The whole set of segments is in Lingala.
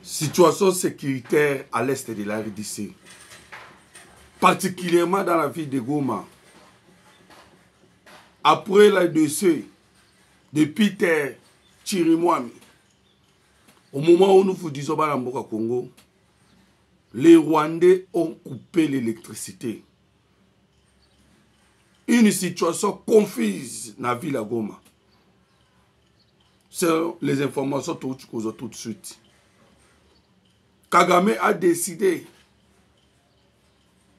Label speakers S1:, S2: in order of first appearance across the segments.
S1: Situation sécuritaire à l'est de la RDC, particulièrement dans la ville de Goma. Après la décès de Peter Chirimwami, au moment où nous vous disons dans le Congo, les Rwandais ont coupé l'électricité. Une situation confuse dans la ville de Goma. C'est les informations tout de suite. Kagame a décidé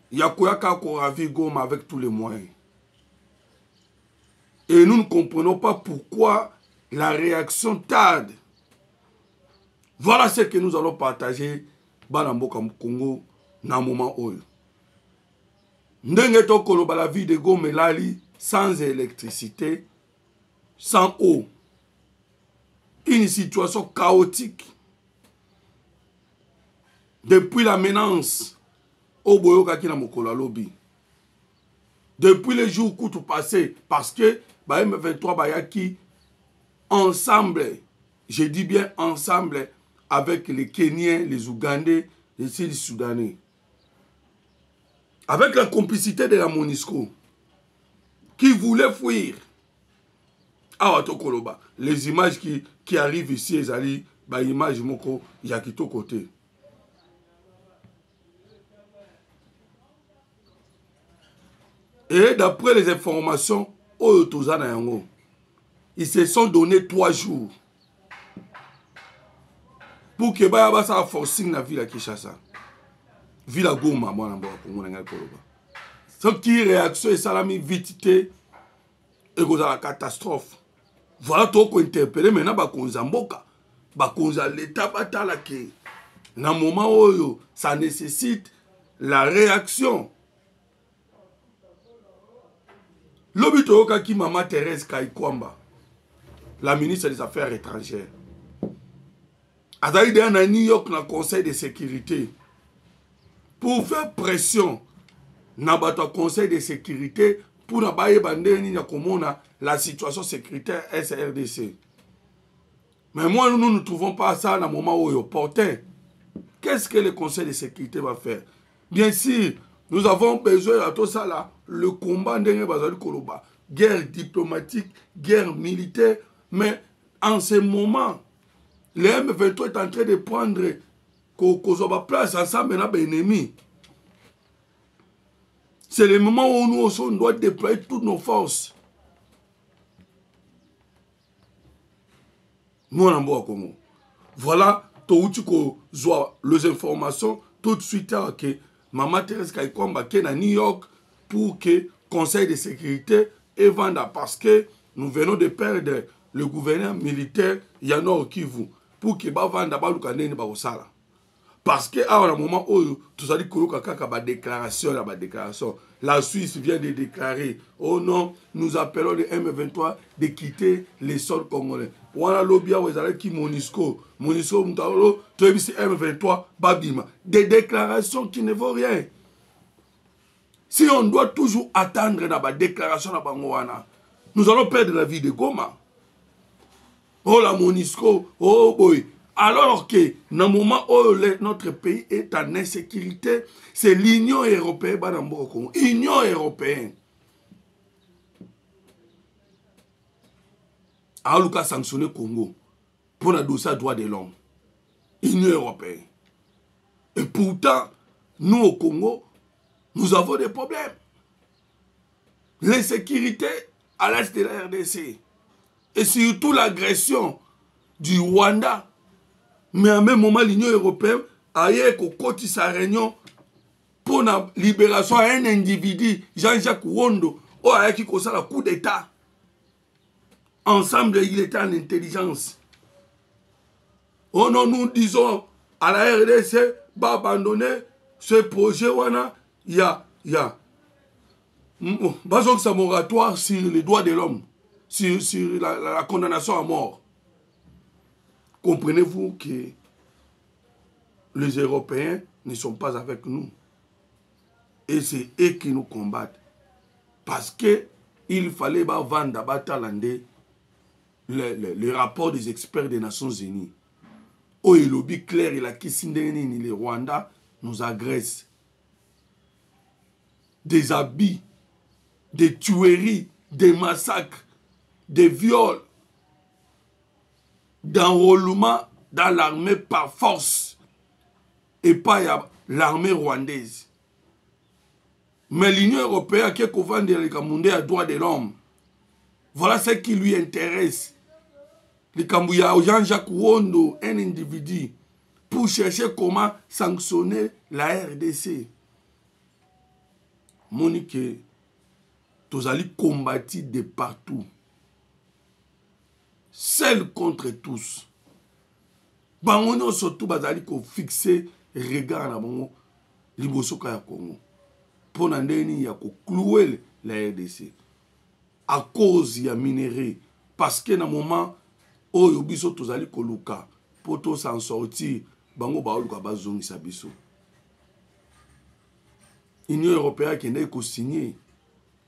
S1: Yakoyaka Koravi Goma avec tous les moyens. Et nous ne comprenons pas pourquoi la réaction tarde. Voilà ce que nous allons partager dans le Congo dans le moment où. Ndenge tokoloba la vie de Goma Lali sans électricité, sans eau. Une situation chaotique. Depuis la menace au Boyokaki na Mokola Lobby. Depuis les jours où tout passé, parce que M23 Bayaki, ensemble, je dis bien ensemble, avec les Kenyans, les Ougandais, les Sud-Soudanais. Avec la complicité de la MONUSCO, qui voulait fuir. Ah, Koloba. Les images qui arrivent ici, les images moko yakito côté. Et d'après les informations, ils se sont donné 3 jours pour que Baya sa forcing na ville à Kinshasa. Ville à Goma, moi, ce qui réaction et salami vite et la catastrophe. Voilà tout qu'on interpelle maintenant bakonza mboka, bakonza l'état batala ke. Na moment où ça nécessite la réaction. Lobito Kaki Mama Thérèse Kaikwamba, la ministre des Affaires étrangères, a d'ailleurs à New York dans le Conseil de sécurité pour faire pression dans le Conseil de sécurité pour la situation sécuritaire SRDC. Mais moi, nous ne trouvons pas ça dans le moment où il est opportun. Qu'est-ce que le Conseil de sécurité va faire? Bien sûr, nous avons besoin de tout ça là, le combat de Koloba, guerre diplomatique, guerre militaire, mais en ce moment, le M23 est en train de prendre place ensemble avec l'ennemi. C'est le moment où nous aussi, on doit déployer toutes nos forces. Nous en avons Congo. Voilà, les informations tout de suite que Maman Thérèse Kaikwamba qui est à New York pour que le Conseil de sécurité est vendu parce que nous venons de perdre le gouverneur militaire Yano Kivu pour que va vendre d'abord parce que à un moment où tout ça dit que déclaration la Suisse vient de déclarer oh non nous appelons le M23 de quitter les sols congolais. Wana lobia wezala ki MONUSCO mutalo to ebisi M23 babima des déclarations qui ne vaut rien. Si on doit toujours attendre la déclaration na bango wana, nous allons perdre la vie de Goma. Oh la MONUSCO, oh boy. Alors que, dans le moment où notre pays est en insécurité, c'est l'Union européenne, l'Union européenne. Alors qu'a sanctionné le Congo pour le dossier droit de l'homme. Union européenne. Et pourtant, nous au Congo, nous avons des problèmes. L'insécurité à l'est de la RDC. Et surtout l'agression du Rwanda. Mais en même moment, l'Union européenne a eu sa réunion pour la libération à un individu, Jean-Jacques Wondo, qui a eu le coup d'État. Ensemble, il était en intelligence. Oh non, nous disons à la RDC, va abandonner ce projet. Il y a un moratoire sur les droits de l'homme, sur la condamnation à mort. Comprenez-vous que les Européens ne sont pas avec nous. Et c'est eux qui nous combattent. Parce qu'il fallait vendre à Batalande le rapport des experts des Nations Unies. Oh, et lobby clair, il a Kisindeni, les Rwandais nous agressent. Des habits, des tueries, des massacres, des viols, d'enrôlement dans l'armée par force et pas l'armée rwandaise. Mais l'Union européenne qui est couverte de les droits de l'homme, voilà ce qui lui intéresse. Le Kambouya Jean-Jacques Wondo, un individu, pour chercher comment sanctionner la RDC. Monique, tous allez combattre de partout. Seul contre tous. Bangono surtout bazali ko fixer regard na bango libosoka ya Congo. Pour ndeni ya ko clouer la RDC. À cause ya minerai. Parce que na moment oyo biso tozali koluka pour to s'en sortir bango ba oluka bazongisa biso. L'Union européenne qui n'a pas signé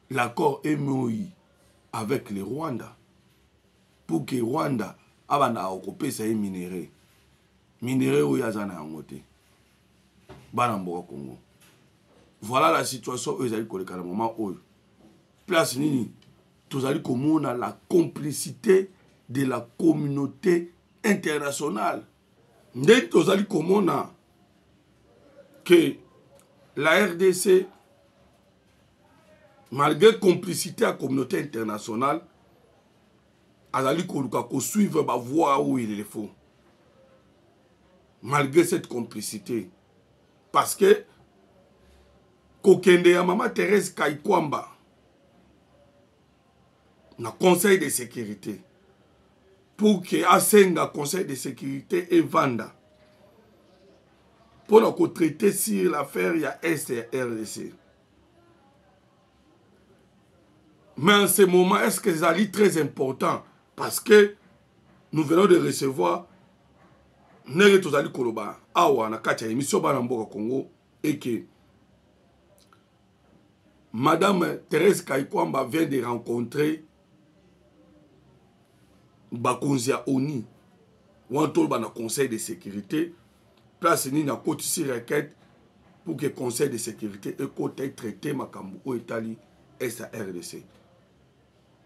S1: l'accord MOI avec le Rwanda pour que Rwanda abana occupé ses minéraux. Minéraux yazana angote. Banamboka Congo. Voilà la situation où ils allaient coller à le moment où place nini tous allez comme la complicité de la communauté internationale. Dès tous allez comme que la RDC, malgré complicité à la communauté internationale, elle a suivre la voie où il est faux. Malgré cette complicité. Parce que, Kokende ya Maman Thérèse Kaikwamba, dans le Conseil de sécurité, pour que Asenga Conseil de sécurité et Vanda, pour nous traiter sur l'affaire, il y a SRDC. Mais en ce moment, est-ce que c'est très important? Parce que nous venons de recevoir Nere Tozali Koloba, Awa, na katia émission Banamboka Congo, et que Madame Thérèse Kaikwamba vient de rencontrer Bakonzia Oni, ou un tour dans le Conseil de sécurité, place ni na côté si requête pour que le Conseil de sécurité ait côté traité Makambu au Italie SARDC.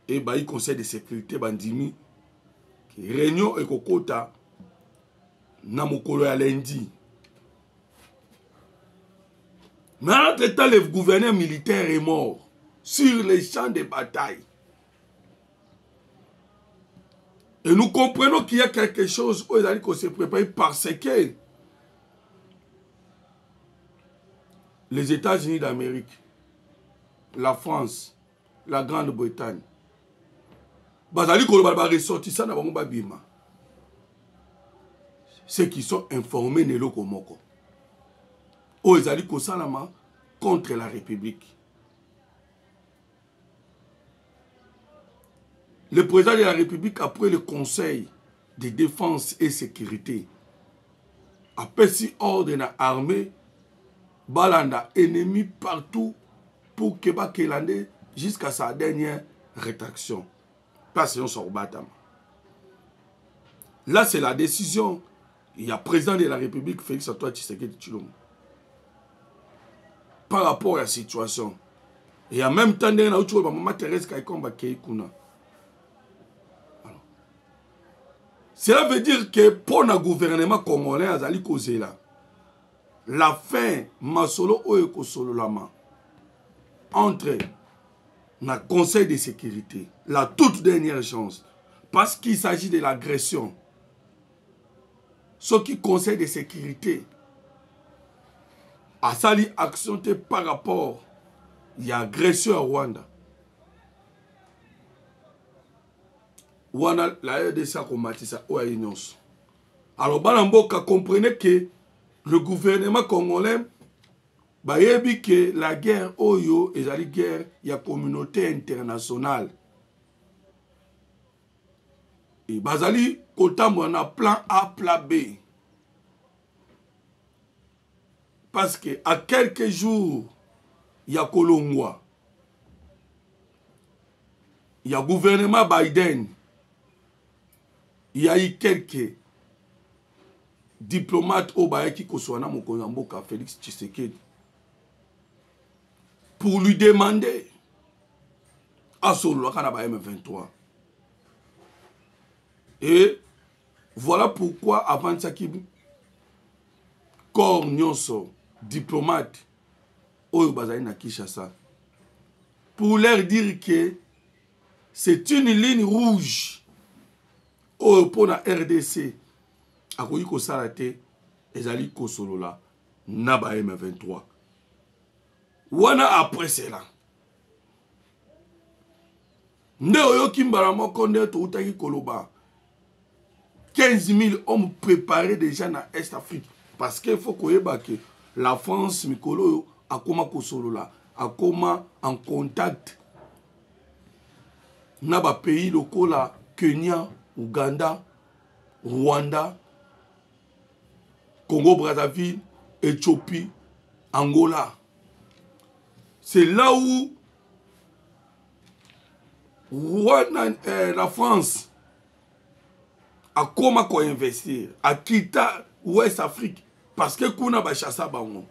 S1: Et bah, le Conseil de sécurité bandimi qui réunion et kokota na mokolo ya lundi. Mais entre-temps, le gouverneur militaire est mort sur les champs de bataille. Et nous comprenons qu'il y a quelque chose où il a dit qu'on s'est préparé parce que les États-Unis d'Amérique, la France, la Grande-Bretagne, ceux qui sont informés ne l'ont komoko. Ou ils allaient contre la République. Le président de la République, après le Conseil de défense et sécurité, a passé ordre à l'armée, balanda ennemi partout pour que Bakelande jusqu'à sa dernière rétraction. Parce qu'on s'en bat. Là, c'est la décision. Il y a le président de la République, Félix Antoine Tshisekedi Tshilombo. Par rapport à la situation. Et en même temps, Maman Thérèse Kaikwamba Keikuna. Cela veut dire que pour le gouvernement congolais, la fin, Masolo Oeko Sololama, entre le Conseil de sécurité, la toute dernière chance, parce qu'il s'agit de l'agression, ce qui Conseil de sécurité a sali action par rapport à l'agression à Rwanda. La RDC a combattu ça. Alors, Balamboka comprenez que le gouvernement congolais a dit que la guerre Oyo est la guerre de la communauté internationale. Et Bazali, on a plan A, plan B. Parce que à quelques jours, il y a Kolongwa. Il y a le gouvernement Biden. Il y a eu quelques diplomate au Bayaki Koswana Mokoyamboka Félix Tshisekedi pour lui demander à Solo M23. Et voilà pourquoi avant ça qui corps nyonso diplomate au Bazali na Kinshasa pour leur dire que c'est une ligne rouge pour la RDC à Koyiko Salate ezali Kosolola Naba M23. Wana après cela nde oyo kimbala moko nde to utaki koloba 15 000 hommes préparés déjà dans Est Afrique parce qu'il faut koyeba que la France mikolo akoma Kosolola akoma en contact na ba pays lokola Kenya, Ouganda, Rwanda, Congo-Brazzaville, Éthiopie, Angola. C'est là où la France a commencé à investir, à quitter l'Ouest Afrique, parce que kuna ba chassa bango.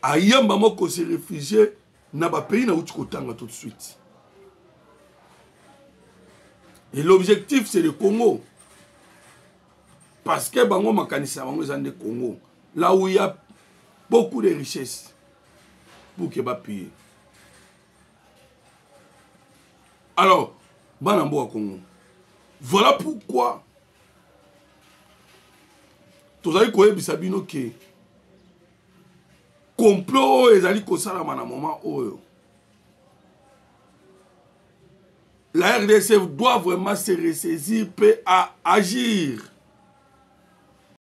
S1: A yamba moko se réfugier na ba pays na uti kotanga tout de suite. Et l'objectif c'est le Congo. Parce que bango makanisa bango zande Congo, là où il y a beaucoup de richesses pour que ba payer. Alors, Banambo à Congo. Voilà pourquoi tous les gens qui savent que complot et ali kosala na moment où la RDC doit vraiment se ressaisir et agir.